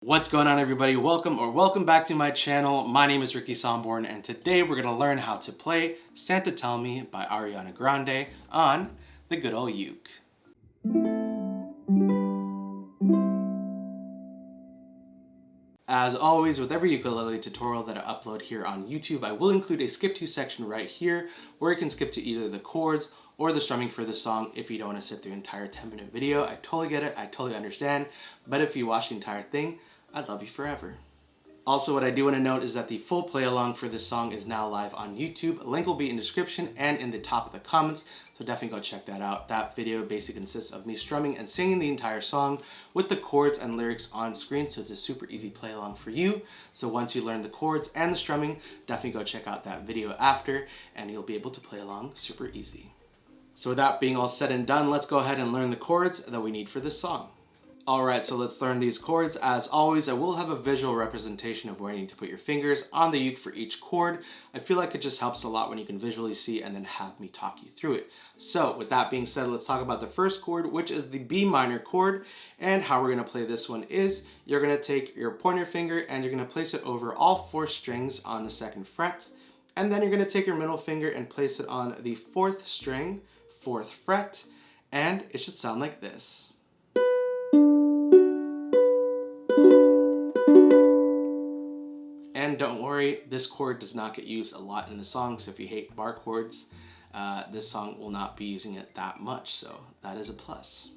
What's going on, everybody? Welcome back to my channel. My name is Ricky Somborn, and today we're gonna learn how to play Santa Tell Me by Ariana Grande on the good old uke. As always, with every ukulele tutorial that I upload here on YouTube, I will include a skip to section right here where you can skip to either the chords or the strumming for the song if you don't want to sit through an entire 10-minute video. I totally get it, I totally understand, but if you watch the entire thing, I'd love you forever. Also, what I do want to note is that the full play along for this song is now live on YouTube. A link will be in the description and in the top of the comments, so definitely go check that out. That video basically consists of me strumming and singing the entire song with the chords and lyrics on screen, so it's a super easy play along for you. So once you learn the chords and the strumming, definitely go check out that video after, and you'll be able to play along super easy. So with that being all said and done, let's go ahead and learn the chords that we need for this song. Alright, so let's learn these chords. As always, I will have a visual representation of where you need to put your fingers on the uke for each chord. I feel like it just helps a lot when you can visually see and then have me talk you through it. So with that being said, let's talk about the first chord, which is the B minor chord. And how we're going to play this one is you're going to take your pointer finger and you're going to place it over all 4 strings on the 2nd fret. And then you're going to take your middle finger and place it on the 4th string, 4th fret, and it should sound like this. And don't worry, this chord does not get used a lot in the song, so if you hate bar chords, this song will not be using it that much, so that is a plus.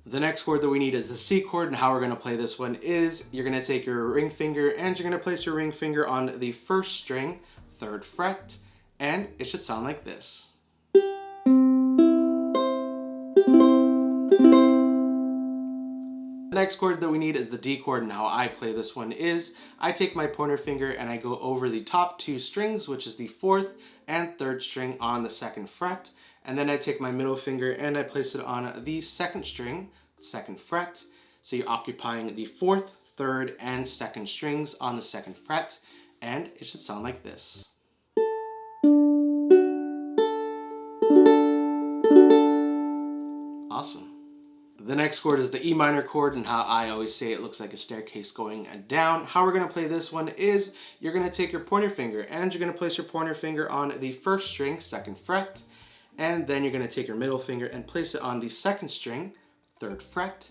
The next chord that we need is the C chord, and how we're going to play this one is you're going to take your ring finger and you're going to place your ring finger on the 1st string, 3rd fret, and it should sound like this. The next chord that we need is the D chord, and how I play this one is I take my pointer finger and I go over the top 2 strings, which is the 4th and 3rd string on the 2nd fret, and then I take my middle finger and I place it on the 2nd string, 2nd fret, so you're occupying the 4th, 3rd, and 2nd strings on the 2nd fret, and it should sound like this. Awesome. The next chord is the E minor chord, and how I always say it looks like a staircase going down. How we're going to play this one is you're going to take your pointer finger and you're going to place your pointer finger on the 1st string, 2nd fret, and then you're going to take your middle finger and place it on the 2nd string, 3rd fret,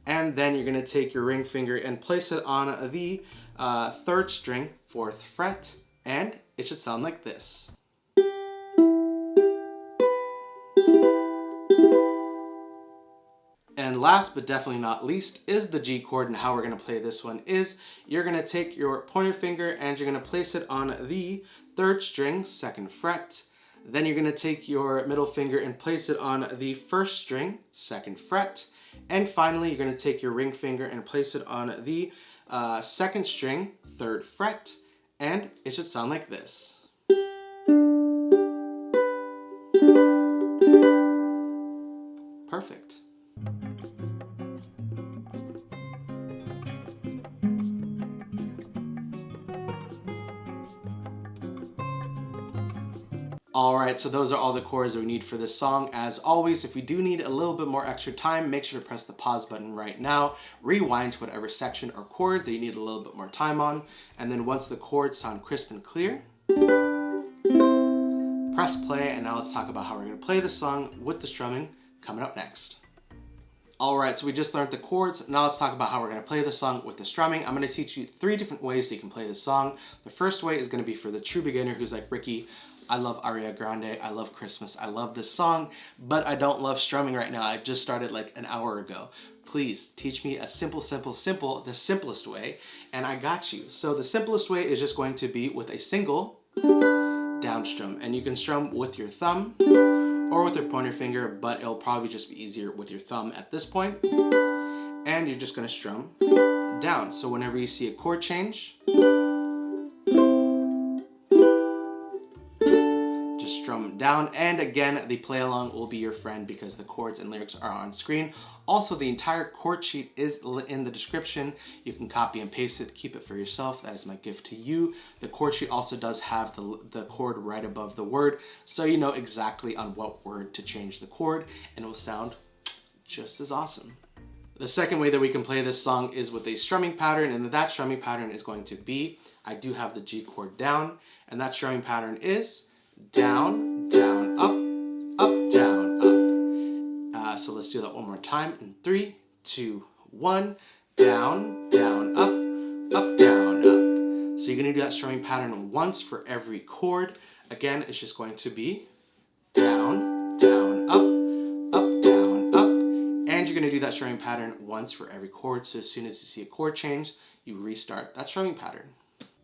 and then you're going to take your ring finger and place it on the 3rd string, 4th fret, and it should sound like this. And last but definitely not least is the G chord, and how we're going to play this one is you're going to take your pointer finger and you're going to place it on the 3rd string, 2nd fret. Then you're going to take your middle finger and place it on the 1st string, 2nd fret. And finally, you're going to take your ring finger and place it on the 2nd string, 3rd fret. And it should sound like this. Perfect. Alright, so those are all the chords that we need for this song. As always, if you do need a little bit more extra time, make sure to press the pause button right now, rewind to whatever section or chord that you need a little bit more time on, and then once the chords sound crisp and clear, press play, and now let's talk about how we're going to play the song with the strumming coming up next. Alright, so we just learned the chords. Now let's talk about how we're going to play the song with the strumming. I'm going to teach you 3 different ways that you can play the song. The first way is going to be for the true beginner who's like, Ricky, I love Ariana Grande, I love Christmas, I love this song, but I don't love strumming right now. I just started like an hour ago. Please teach me a simple, the simplest way, and I got you. So the simplest way is just going to be with a single down strum, and you can strum with your thumb or with your pointer finger, but it'll probably just be easier with your thumb at this point. And you're just going to strum down. So whenever you see a chord change, just strum down. And again, the play along will be your friend because the chords and lyrics are on screen. Also, the entire chord sheet is in the description. You can copy and paste it, keep it for yourself. That is my gift to you. The chord sheet also does have the chord right above the word, so you know exactly on what word to change the chord, and it will sound just as awesome. The second way that we can play this song is with a strumming pattern, and that strumming pattern is going to be, I do have the G chord down, and that strumming pattern is down, down, up, down, up. So let's do that one more time in 3, 2, 1. Down, down, up, down, up. So you're going to do that strumming pattern once for every chord. Again, it's just going to be down, down, up, down, up. And you're going to do that strumming pattern once for every chord. So as soon as you see a chord change, you restart that strumming pattern.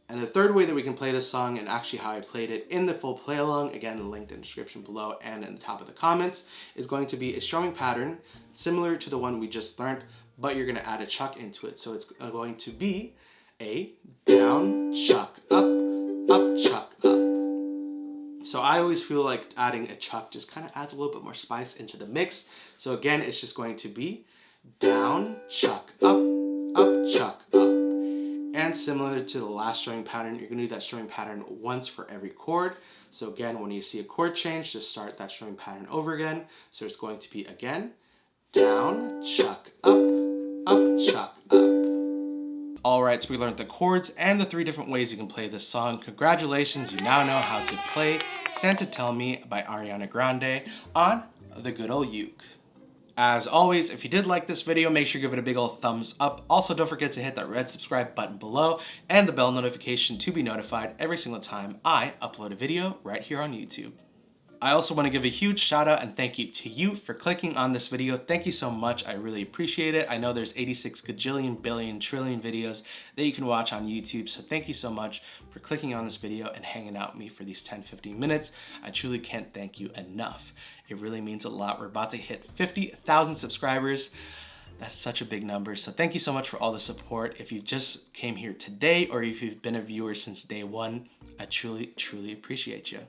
And the third way that we can play this song, and actually how I played it in the full play along, again linked in the description below and in the top of the comments, is going to be a strumming pattern similar to the one we just learned, but you're going to add a chuck into it. So it's going to be a down, chuck, up, chuck, up. So I always feel like adding a chuck just kind of adds a little bit more spice into the mix. So again, it's just going to be down, chuck, up, chuck, up. And similar to the last strumming pattern, you're going to do that strumming pattern once for every chord. So again, when you see a chord change, just start that strumming pattern over again. So it's going to be again, down, chuck, up, chuck, up. Alright, so we learned the chords and the 3 different ways you can play this song. Congratulations, you now know how to play Santa Tell Me by Ariana Grande on the good old uke. As always, if you did like this video, make sure you give it a big old thumbs up. Also, don't forget to hit that red subscribe button below and the bell notification to be notified every single time I upload a video right here on YouTube. I also want to give a huge shout out and thank you to you for clicking on this video. Thank you so much. I really appreciate it. I know there's 86 gajillion, billion, trillion videos that you can watch on YouTube. So thank you so much for clicking on this video and hanging out with me for these 10-15 minutes. I truly can't thank you enough. It really means a lot. We're about to hit 50,000 subscribers. That's such a big number. So thank you so much for all the support. If you just came here today or if you've been a viewer since day one, I truly, truly appreciate you.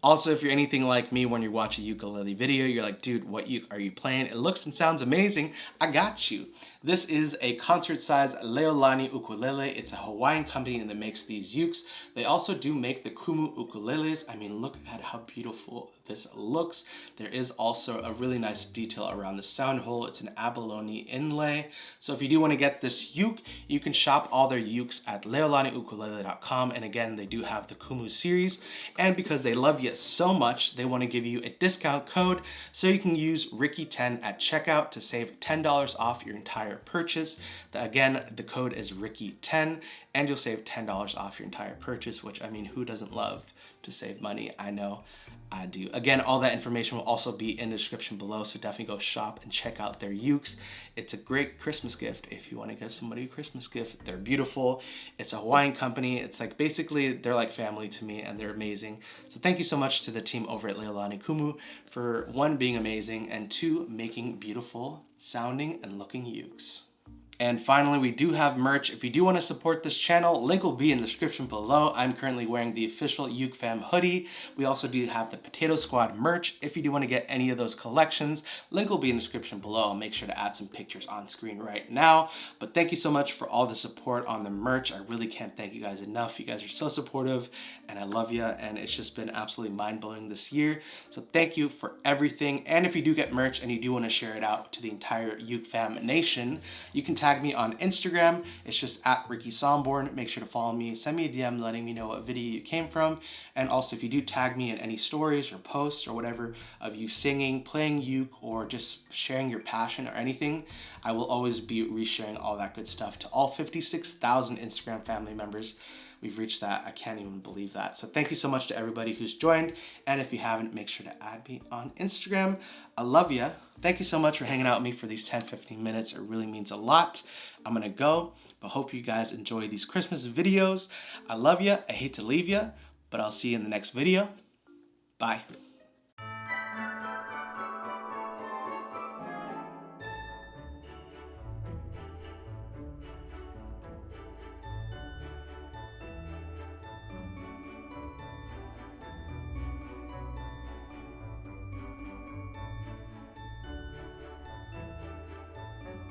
Also, if you're anything like me, when you watch a ukulele video, you're like, dude, what are you playing? It looks and sounds amazing. I got you. This is a concert-sized Leolani ukulele. It's a Hawaiian company that makes these ukes. They also do make the kumu ukuleles. I mean, look at how beautiful this looks. There is also a really nice detail around the sound hole. It's an abalone inlay. So if you do want to get this uke, you can shop all their ukes at leolaniukulele.com. And again, they do have the kumu series. And because they love you so much, they want to give you a discount code so you can use Ricky10 at checkout to save $10 off your entire purchase. Again, the code is Ricky10 and you'll save $10 off your entire purchase, which, I mean, who doesn't love to save money? I know I do. Again, all that information will also be in the description below, so definitely go shop and check out their ukes. It's a great Christmas gift if you want to give somebody a Christmas gift. They're beautiful. It's a Hawaiian company. It's like basically they're like family to me and they're amazing. So thank you so much to the team over at Leolani Kumu for 1, being amazing, and 2, making beautiful sounding and looking ukes. And finally, we do have merch. If you do want to support this channel, link will be in the description below. I'm currently wearing the official Uke Fam hoodie. We also do have the Potato Squad merch. If you do want to get any of those collections, link will be in the description below. I'll make sure to add some pictures on screen right now. But thank you so much for all the support on the merch. I really can't thank you guys enough. You guys are so supportive and I love you. And it's just been absolutely mind-blowing this year. So thank you for everything. And if you do get merch and you do want to share it out to the entire Uke Fam nation, you can tag me on Instagram. It's just at Ricky Somborn. Make sure to follow me. Send me a DM letting me know what video you came from. And also, if you do tag me in any stories or posts or whatever of you singing, playing uke, or just sharing your passion or anything, I will always be resharing all that good stuff to all 56,000 Instagram family members. We've reached that. I can't even believe that. So thank you so much to everybody who's joined. And if you haven't, make sure to add me on Instagram. I love you. Thank you so much for hanging out with me for these 10-15 minutes. It really means a lot. I'm going to go, but hope you guys enjoy these Christmas videos. I love you. I hate to leave you, but I'll see you in the next video. Bye.